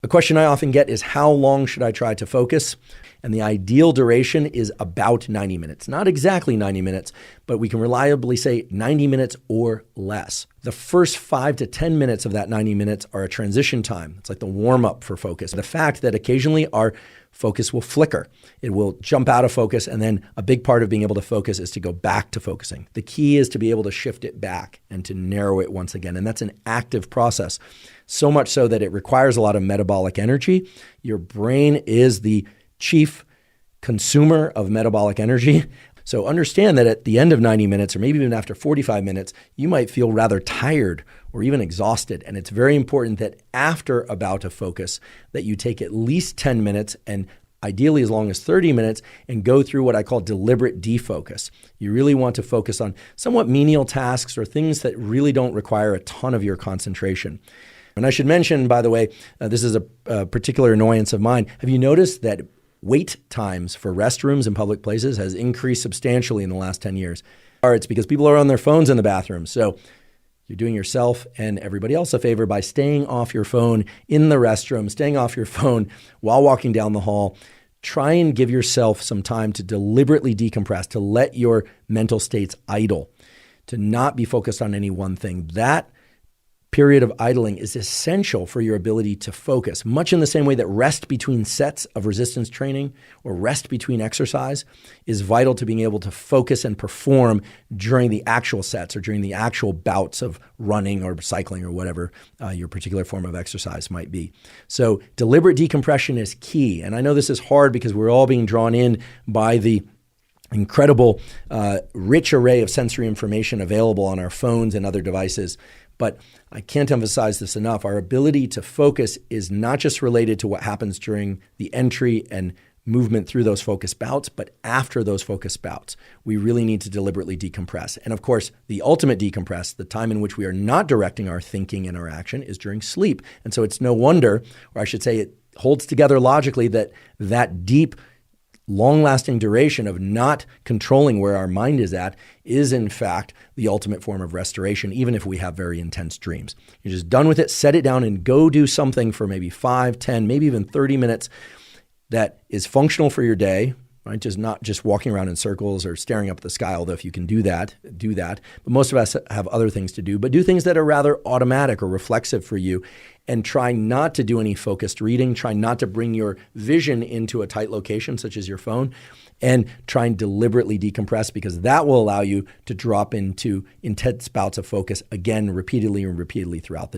A question I often get is, how long should I try to focus? And the ideal duration is about 90 minutes. Not exactly 90 minutes, but we can reliably say 90 minutes or less. The first 5 to 10 minutes of that 90 minutes are a transition time. It's like the warm-up for focus. The fact that occasionally our focus will flicker. It will jump out of focus, and then a big part of being able to focus is to go back to focusing. The key is to be able to shift it back and to narrow it once again, and that's an active process. So much so that it requires a lot of metabolic energy. Your brain is the chief consumer of metabolic energy. So understand that at the end of 90 minutes, or maybe even after 45 minutes, you might feel rather tired or even exhausted. And it's very important that after a bout of focus, that you take at least 10 minutes and ideally as long as 30 minutes and go through what I call deliberate defocus. You really want to focus on somewhat menial tasks or things that really don't require a ton of your concentration. And I should mention, by the way, this is a particular annoyance of mine. Have you noticed that wait times for restrooms in public places has increased substantially in the last 10 years? It's because people are on their phones in the bathroom. So you're doing yourself and everybody else a favor by staying off your phone in the restroom, staying off your phone while walking down the hall. Try and give yourself some time to deliberately decompress, to let your mental states idle, to not be focused on any one thing. That period of idling is essential for your ability to focus, much in the same way that rest between sets of resistance training or rest between exercise is vital to being able to focus and perform during the actual sets or during the actual bouts of running or cycling or whatever your particular form of exercise might be. So deliberate decompression is key. And I know this is hard because we're all being drawn in by the incredible, rich array of sensory information available on our phones and other devices. But I can't emphasize this enough. Our ability to focus is not just related to what happens during the entry and movement through those focus bouts, but after those focus bouts, we really need to deliberately decompress. And of course, the ultimate decompress, the time in which we are not directing our thinking and our action, is during sleep. And so it's no wonder, or I should say it holds together logically, that deep, long-lasting duration of not controlling where our mind is at is in fact the ultimate form of restoration, even if we have very intense dreams. You're just done with it, set it down and go do something for maybe 5, 10, maybe even 30 minutes that is functional for your day, right? Just not just walking around in circles or staring up at the sky, although if you can do that, do that. But most of us have other things to do, but do things that are rather automatic or reflexive for you, and try not to do any focused reading. Try not to bring your vision into a tight location, such as your phone, and try and deliberately decompress, because that will allow you to drop into intense bouts of focus again, repeatedly and repeatedly throughout the day.